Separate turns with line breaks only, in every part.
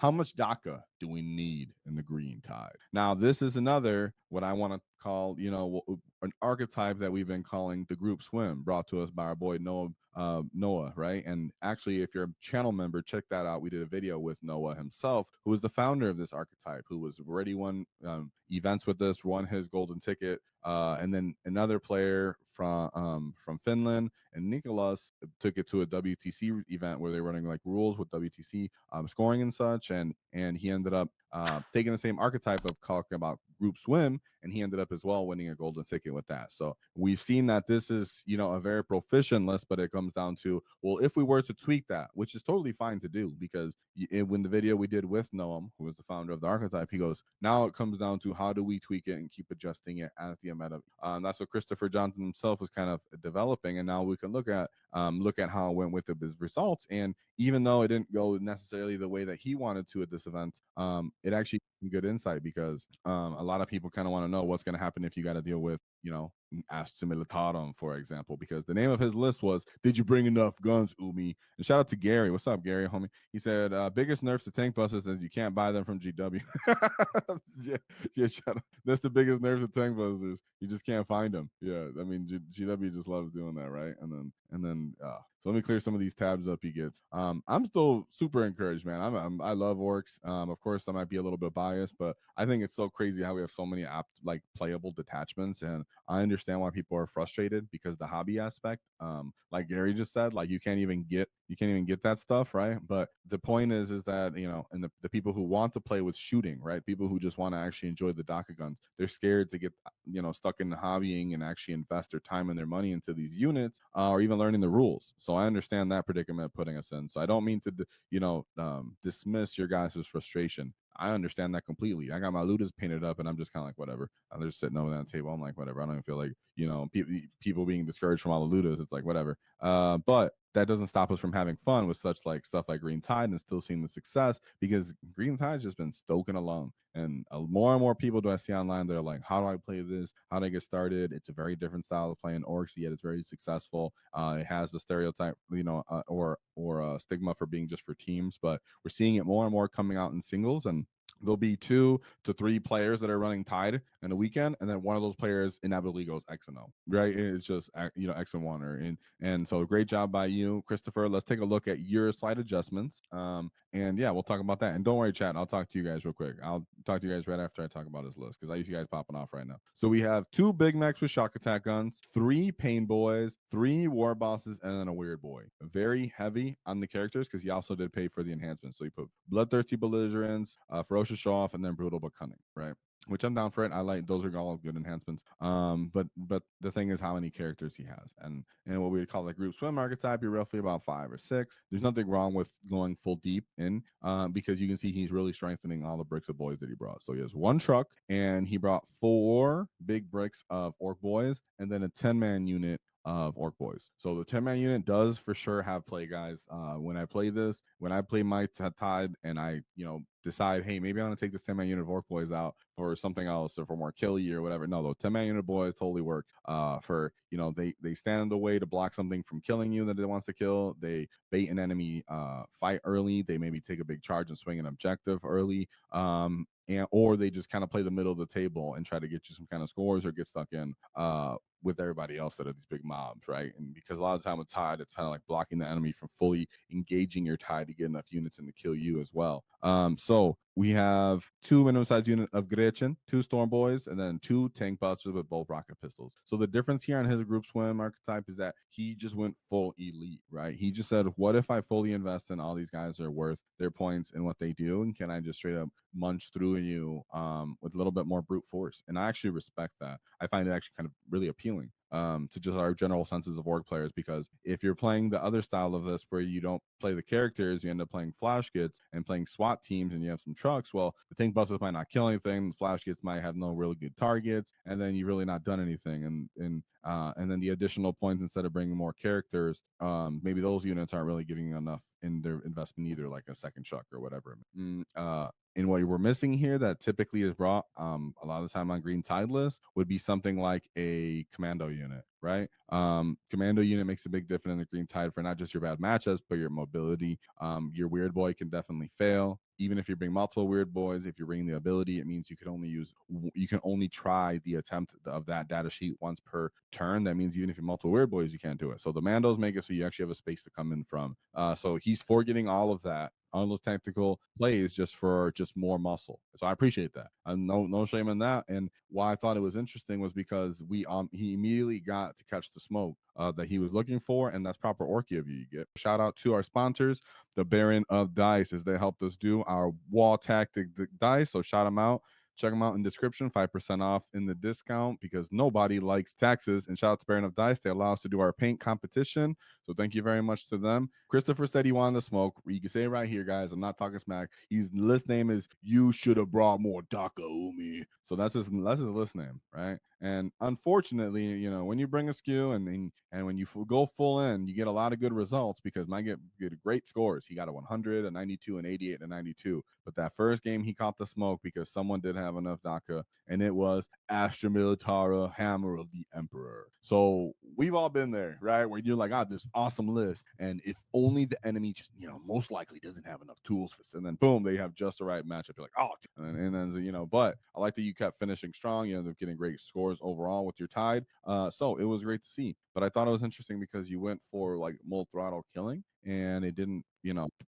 how much Dakka do we need in the Green Tide? Now, this is another what I want to call, an archetype that we've been calling the group swim, brought to us by our boy Noah, right? And actually, if you're a channel member, check that out. We did a video with Noah himself, who was the founder of this archetype, who was already won events with this, won his golden ticket, and then another player from Finland and Nicholas took it to a WTC event where they were running like rules with WTC scoring and such, and he ended up taking the same archetype of talking about group swim, and he ended up as well winning a golden ticket with that. So we've seen that this is, a very proficient list, but it comes down to, well, if we were to tweak that, which is totally fine to do, because when the video we did with Noam, who was the founder of the archetype, he goes, now it comes down to how do we tweak it and keep adjusting it as the meta. That's what Christopher Johnson himself was kind of developing, and now we can look at how it went with his results. And even though it didn't go necessarily the way that he wanted to at this event, it actually good insight, because a lot of people kind of want to know what's going to happen if you got to deal with, Astra Militarum, for example, because the name of his list was, did you bring enough guns, Umi? And shout out to Gary. What's up, Gary, homie? He said, biggest nerfs to Tankbustas is you can't buy them from GW. Yeah, shut up. That's the biggest nerfs to Tankbusters. You just can't find them. Yeah, I mean, GW just loves doing that, right? So let me clear some of these tabs up he gets. I'm still super encouraged, man. I love Orks. Of course, I might be a little bit biased, but I think it's so crazy how we have so many playable detachments, and I understand why people are frustrated, because the hobby aspect, like Gary just said, like you can't even get that stuff, right? But the point is that, and the people who want to play with shooting, right? People who just want to actually enjoy the Dakka guns, they're scared to get, stuck in hobbying and actually invest their time and their money into these units, or even learning the rules. So I understand that predicament putting us in. So I don't mean to, dismiss your guys' frustration. I understand that completely. I got my Ludas painted up, and I'm just kind of like, whatever. I'm just sitting over that table. I'm like, whatever. I don't even feel like, people being discouraged from all the Ludas. It's like, whatever. But that doesn't stop us from having fun with such like stuff like Green Tide, and still seeing the success, because Green Tide's just been stoking along. And more and more people do I see online that are like, how do I play this? How do I get started? It's a very different style of playing Orcs, yet it's very successful. It has the stereotype, or stigma for being just for teams, but we're seeing it more and more coming out in singles, and there'll be 2 to 3 players that are running Tide in a weekend, and then one of those players inevitably goes X and O, right? It's just, X and 1, and so great job by you, Christopher. Let's take a look at your slight adjustments, and yeah, we'll talk about that. And don't worry, chat, I'll talk to you guys real quick. I'll talk to you guys right after I talk about his list, because I see you guys popping off right now. So we have 2 Big Meks with Shokk Attack Guns, 3 Pain Boys, 3 War Bosses, and then a Weird Boy. Very heavy on the characters, because he also did pay for the enhancements. So he put Bloodthirsty Belligerents, Ferocious Show Off, and then Brutal but Cunning, right? Which I'm down for it. I like, those are all good enhancements. But the thing is how many characters he has, and what we would call the group swim archetype, you're roughly about 5 or 6. There's nothing wrong with going full deep in, because you can see he's really strengthening all the bricks of boys that he brought. So he has 1 truck, and he brought 4 big bricks of Orc Boys, and then a 10-man unit of Orc Boys. So the 10-man unit does for sure have play, guys. When I play my Tide, and I, decide, hey, maybe I want to take this 10-man unit of Orc Boys out for something else, or for more killy or whatever. No, those 10-man unit boys totally work. For, they stand in the way to block something from killing you that it wants to kill. They bait an enemy fight early. They maybe take a big charge and swing an objective early. Or they just kind of play the middle of the table and try to get you some kind of scores, or get stuck in with everybody else that are these big mobs, right? And because a lot of the time with Tide, it's kind of like blocking the enemy from fully engaging your Tide to get enough units in to kill you as well. So we have 2 minimum size unit of Gretchen, 2 Storm Boys, and then 2 Tankbusters with both rocket pistols. So the difference here on his group swim archetype is that he just went full elite, right? He just said, what if I fully invest in all these guys that are worth their points and what they do, and can I just straight up munch through you with a little bit more brute force? And I actually respect that. I find it actually kind of really appealing to just our general senses of Orc players, because if you're playing the other style of this where you don't play the characters, you end up playing flash kits and playing SWAT teams, and you have some trucks. Well, the tank busters might not kill anything, the flash kits might have no really good targets, and then you really not done anything. And then the additional points, instead of bringing more characters, maybe those units aren't really giving enough in their investment either, like a second truck or whatever. and what we're missing here that typically is brought a lot of the time on green tide lists would be something like a commando unit, right? Commando unit makes a big difference in the green tide for not just your bad matchups, but your mobility. Your weird boy can definitely fail. Even if you bring multiple weird boys, if you're bringing the ability, it means you can only try the attempt of that data sheet once per turn. That means even if you're multiple weird boys, you can't do it. So the Mandos make it so you actually have a space to come in from. So he's forgetting all of that on those tactical plays just for just more muscle. So I appreciate that. No shame in that. And why I thought it was interesting was because he immediately got to catch the smoke that he was looking for, and that's proper Orky of you get. Shout out to our sponsors, the Baron of Dice, as they helped us do our wall tactic dice. So shout them out. Check them out in description, 5% off in the discount because nobody likes taxes. And shout out to Baron of Dice. They allow us to do our paint competition. So thank you very much to them. Christopher said he wanted to smoke. You can say it right here, guys. I'm not talking smack. His list name is "You Should Have Brought More Dakka, Umi." So that's his list name, right? And unfortunately, when you bring a skew and when you go full in, you get a lot of good results because might get great scores. He got a 100, a 92, an 88, and a 92. But that first game, he caught the smoke because someone did have enough Dakka, and it was Astra Militarum, Hammer of the Emperor. So we've all been there, right? Where you're like, this awesome list, and if only the enemy just, most likely doesn't have enough tools for this, and then boom, they have just the right matchup. You're like, and then but I like that you kept finishing strong. You ended up getting great scores overall with your tide. So it was great to see. But I thought it was interesting because you went for like full throttle killing, and it didn't,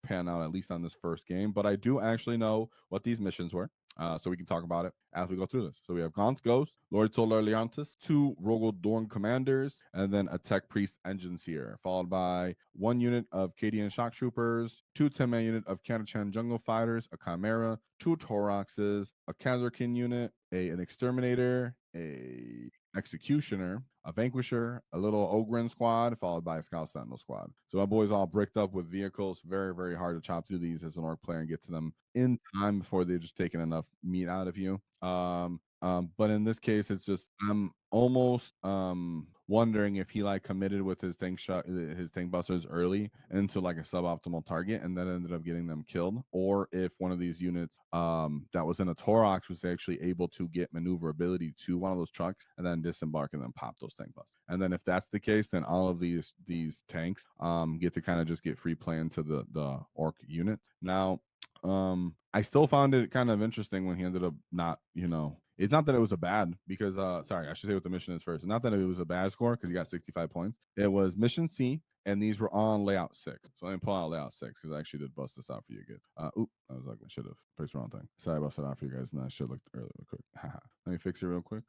pan out at least on this first game. But I do actually know what these missions were. So we can talk about it as we go through this. So we have Gaunt's Ghost, Lord Solar Leontis, 2 Rogel Dorn Commanders, and then a Tech Priest Engines here, followed by 1 unit of Cadian Shock Troopers, 2 10-man unit of Catachan Jungle Fighters, a Chimera, 2 Toroxes, a Kazarkin unit, an Exterminator, a Executioner, a Vanquisher, a little Ogren squad, followed by a Scout Sentinel squad. So my boys all bricked up with vehicles. Very, very hard to chop through these as an Orc player and get to them in time before they've just taken enough meat out of you. But in this case, it's just I'm almost wondering if he like committed with his tank busters early into like a suboptimal target and then ended up getting them killed, or if one of these units that was in a Torox was actually able to get maneuverability to one of those trucks and then disembark and then pop those tank busters. And then if that's the case, then all of these tanks get to kind of just get free play into the Orc units. Now, I still found it kind of interesting when he ended up not, it's not that it was a bad because sorry, I should say what the mission is first. Not that it was a bad score because he got 65 points. It was mission C, and these were on layout 6. So I didn't pull out layout 6 because I actually did bust this out for you again. I was like, I should have placed the wrong thing. Sorry, I busted out for you guys, and I should have looked earlier real quick. Let me fix it real quick.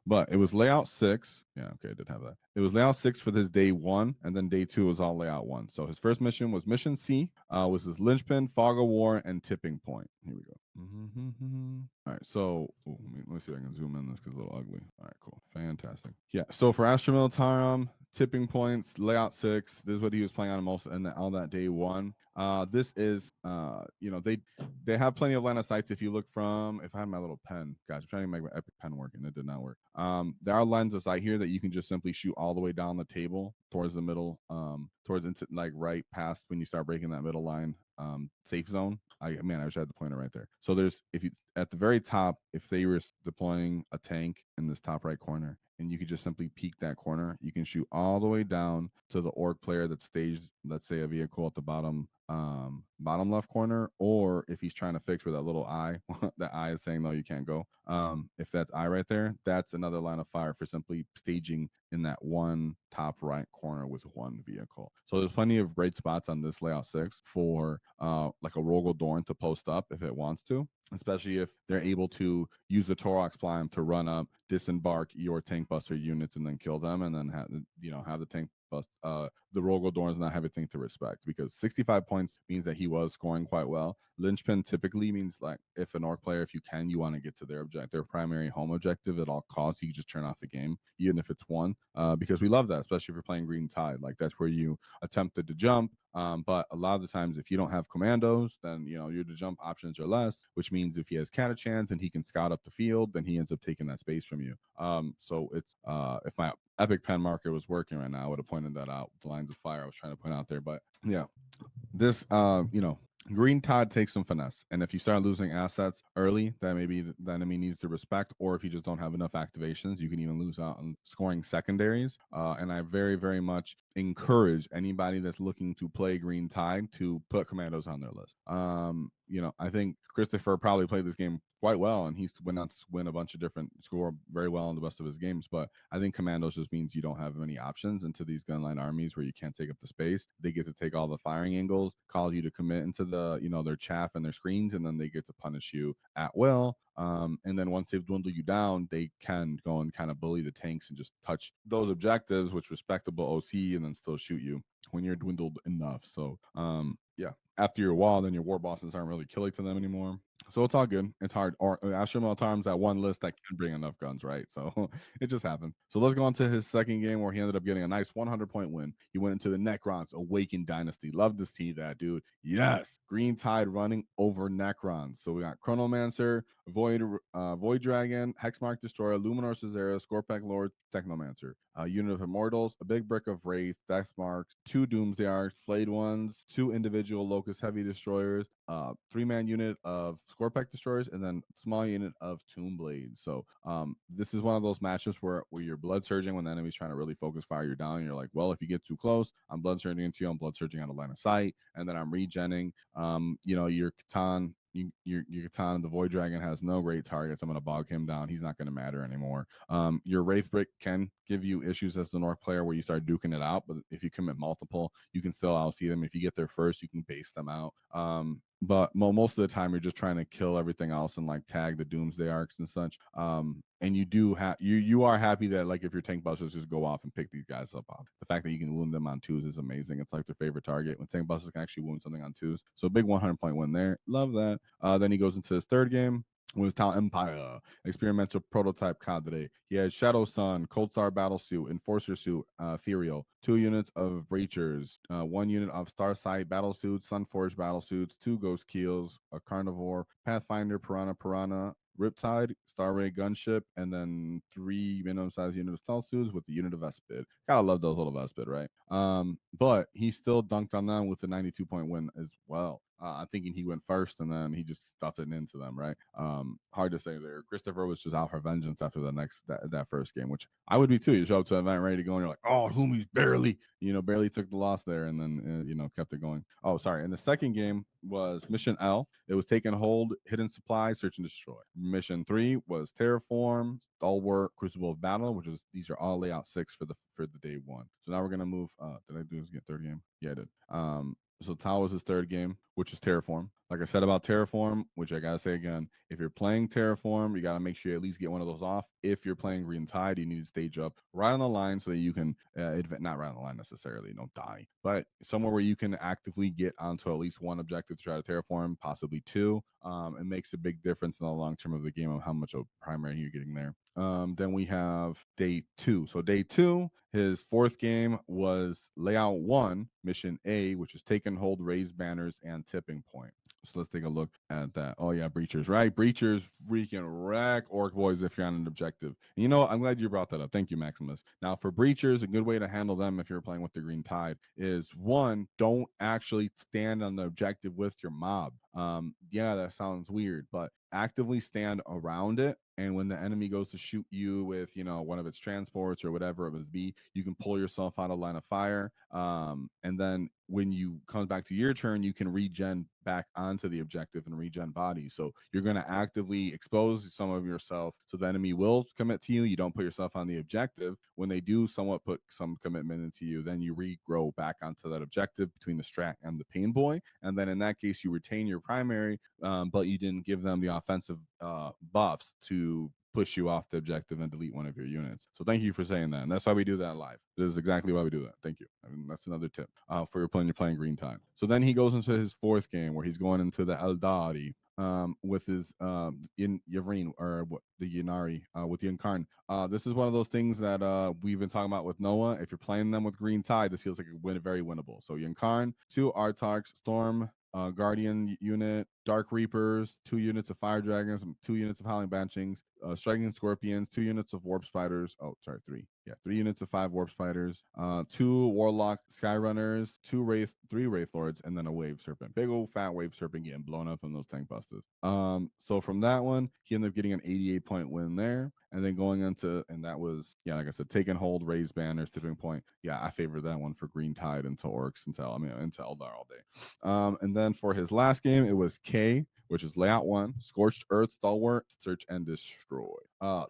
But it was layout 6. Yeah, okay, I did have that. It was layout 6 for this day 1, and then day 2 was all layout 1. So his first mission was mission C, was his linchpin, fog of war, and tipping point. Here we go. All right, so let me see if I can zoom in this because it's a little ugly. All right, cool, fantastic. Yeah, so for Astra Militarum, tipping points, layout 6. This is what he was playing on most and all that day 1. This is they have plenty of line of sights. If you look from, if I had my little pen, guys, I'm trying to make my epic pen work and it did not work. There are lines of sight here that you can just simply shoot all the way down the table towards the middle, towards into like right past when you start breaking that middle line safe zone. I wish I had the pointer right there. So there's, if you at the very top, if they were deploying a tank in this top right corner, and you could just simply peek that corner, you can shoot all the way down to the Orc player that staged, let's say, a vehicle at the bottom left corner, or if he's trying to fix where that little eye, that eye is saying no, you can't go. If that's eye right there, that's another line of fire for simply staging in that one top right corner with one vehicle. So there's plenty of great spots on this layout 6 for like a Rogel Dorn to post up if it wants to, especially if they're able to use the Torox Prime to run up, disembark your tank buster units, and then kill them, and then have the tank bust the Rogel Dorns not have anything to respect, because 65 points means that he was scoring quite well. Linchpin typically means like if an Orc player, if you want to get to their primary home objective at all costs, you can just turn off the game, even if it's 1, because we love that, especially if you're playing Green Tide. Like that's where you attempted to jump. But a lot of the times, if you don't have commandos, then your to jump options are less, which means if he has Catachans and he can scout up the field, then he ends up taking that space from you. So it's if my epic pen marker was working right now, I would have pointed that out. The lines of fire I was trying to point out there, but yeah, this Green Tide takes some finesse, and if you start losing assets early that maybe the enemy needs to respect, or if you just don't have enough activations, you can even lose out on scoring secondaries. And I very, very much encourage anybody that's looking to play Green Tide to put commandos on their list. I think Christopher probably played this game quite well, and he's went on to win a bunch of different, score very well in the rest of his games. But I think commandos just means you don't have many options into these gunline armies where you can't take up the space. They get to take all the firing angles, cause you to commit into the their chaff and their screens, and then they get to punish you at will. And then once they've dwindled you down, they can go and kind of bully the tanks and just touch those objectives, which respectable OC, and then still shoot you when you're dwindled enough. So yeah, after your wall, then your war bosses aren't really killing to them anymore. So it's all good. It's hard. Or Astra Militarum that one list that can bring enough guns, right? So it just happened. So let's go on to his second game where he ended up getting a nice 100-point win. He went into the Necrons Awakened Dynasty. Love to see that, dude. Yes, Green Tide running over Necrons. So we got Chronomancer, Void Dragon, Hexmark Destroyer, Luminor Caesarea, Scorpec Lord, Technomancer. Unit of Immortals, a big brick of Wraith, Dex Marks, 2 Doomsday Arcs, Flayed Ones, 2 individual Locust Heavy Destroyers, 3-man unit of Scorpec Destroyers, and then small unit of Tomb Blades. So this is one of those matchups where you're blood surging when the enemy's trying to really focus fire you down. You're like, well, if you get too close, I'm blood surging into you, I'm blood surging out of line of sight, and then I'm regenning. Your Catan, your Catan, the Void Dragon has no great targets. I'm going to bog him down. He's not going to matter anymore. Your Wraith Brick can give you issues as the North player where you start duking it out, but if you commit multiple, you can still outsee them. If you get there first, you can base them out. But most of the time, you're just trying to kill everything else and like tag the Doomsday Arcs and such. And you do have you are happy that like if your Tankbustas just go off and pick these guys up off. The fact that you can wound them on 2s is amazing. It's like their favorite target when Tankbustas can actually wound something on 2s. So big 100-point win there. Love that. Then he goes into his third game with Town Empire, experimental prototype cadre. He had Shadow Sun, Cold Star Battlesuit, Enforcer Suit, Ethereal, 2 units of Breachers, 1 unit of Starsight Battlesuits, Sunforge Battlesuits, 2 Ghost Keels, a Carnivore, Pathfinder, Piranha, Riptide, Starray Gunship, and then 3 minimum size unit of stealth suits with the unit of Vespid. Gotta love those little Vespid, right? But he still dunked on them with a 92-point win as well. I'm thinking he went first and then he just stuffed it into them, right? Hard to say there. Christopher was just out for vengeance after that first game, which I would be too. You show up to an event ready to go and you're like, oh, Hoomie's barely took the loss there and then, kept it going. Oh, sorry. And the second game was Mission L. It was Take and Hold, Hidden Supply, Search and Destroy. Mission 3 was Terraform, Stalwart, Crucible of Battle, these are all layout 6 for the day 1. So now we're gonna move. Did I do this get third game? Yeah, I did. So Tau was his third game, which is Terraform. Like I said about Terraform, which I gotta say again, if you're playing Terraform, you gotta make sure you at least get one of those off. If you're playing Green Tide, you need to stage up right on the line so that you can not right on the line necessarily, don't die, but somewhere where you can actively get onto at least one objective to try to terraform, possibly 2. It makes a big difference in the long term of the game of how much of primary you're getting there. Then we have day 2. So day 2, his fourth game was layout 1, mission A, which is Take and Hold, Raise Banners, and Tipping Point. So let's take a look at that. Oh yeah, Breachers, right? Breachers freaking wreck Orc boys if you're on an objective. And I'm glad you brought that up. Thank you, Maximus. Now for Breachers, a good way to handle them if you're playing with the Green Tide is 1, don't actually stand on the objective with your mob. Yeah, that sounds weird, but actively stand around it. And when the enemy goes to shoot you with, one of its transports or whatever it would be, you can pull yourself out of line of fire. And then when you come back to your turn, you can regen back onto the objective and regen bodies. So you're going to actively expose some of yourself so the enemy will commit to you. You don't put yourself on the objective. When they do somewhat put some commitment into you, then you regrow back onto that objective between the strat and the pain boy. And then in that case, you retain your primary, but you didn't give them the offensive buffs to push you off the objective and delete one of your units. So thank you for saying that. And that's why we do that live. This is exactly why we do that. Thank you. And that's another tip for your you're playing Green Tide. So then he goes into his fourth game where he's going into the Aeldari with his Yavrin or the Yanari with the Incarn. This is one of those things that we've been talking about with Noah. If you're playing them with Green Tide, this feels like very winnable. So Yankarn, 2 Artarks, Storm, Guardian unit, Dark Reapers, 2 units of Fire Dragons, 2 units of Howling Banshings, Striking Scorpions, 2 units of Warp Spiders. Oh, sorry, 3. Yeah, 3 units of 5 Warp Spiders, 2 Warlock Skyrunners, 3 Wraith Lords, and then a Wave Serpent. Big old fat Wave Serpent getting blown up in those Tankbustas. So from that one, he ended up getting an 88-point win there. And then going into, and that was, yeah, like I said, take and hold, raise banners, tipping point. Yeah, I favored that one for Green Tide into Orks, into Eldar all day. And then for his last game, it was K, which is layout 1, Scorched Earth, Stalwart, Search and Destroy.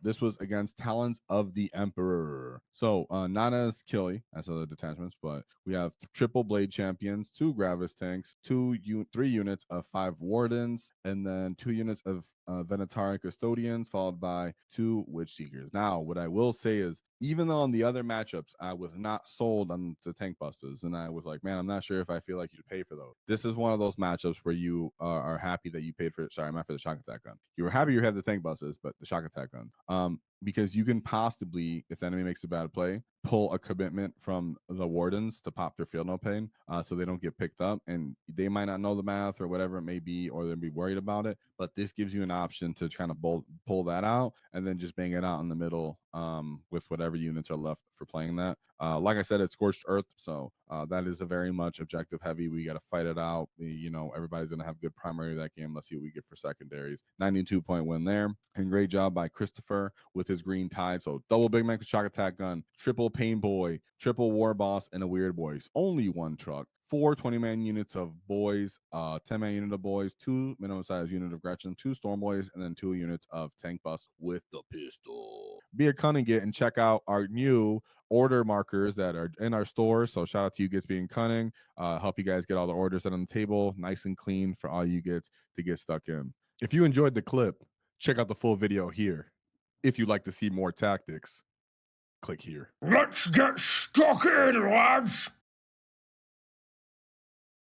This was against Talons of the Emperor. So not as killy as other detachments, but we have triple blade champions, 2 Gravis tanks, 3 units of 5 wardens, and then 2 units of Venatari custodians, followed by 2 witch seekers. Now, what I will say is, even though on the other matchups I was not sold on the Tankbustas, and I was like, man, I'm not sure if I feel like you pay for those. This is one of those matchups where you are happy that you paid for it. Sorry, I'm not for the Shokk Attack Gun. You were happy you had the Tankbustas, but the Shokk Attack Gun. Because you can possibly, if the enemy makes a bad play, pull a commitment from the wardens to pop their field no pain, so they don't get picked up, and they might not know the math or whatever it may be, or they'll be worried about it. But this gives you an option to kind of pull that out and then just bang it out in the middle with whatever units are left for playing that. Like I said, it's Scorched Earth, so that is a very much objective heavy. We got to fight it out. Everybody's going to have good primary that game. Let's see what we get for secondaries. 92-point win there. And great job by Christopher with his Green Tide. So double Big Mek with Shokk Attack Gun, triple Pain Boy, triple War Boss, and a Weird Boys. Only 1 truck. 4 20-man units of boys, 10-man unit of boys, 2 minimum size unit of Gretchen, 2 Storm Boys, and then 2 units of Tank Bus with the pistol. Be a cunning git and check out our new order markers that are in our store. So shout out to you gits being cunning. Help you guys get all the orders set on the table, nice and clean for all you gits to get stuck in. If you enjoyed the clip, check out the full video here. If you'd like to see more tactics, click here.
Let's get stuck in, lads!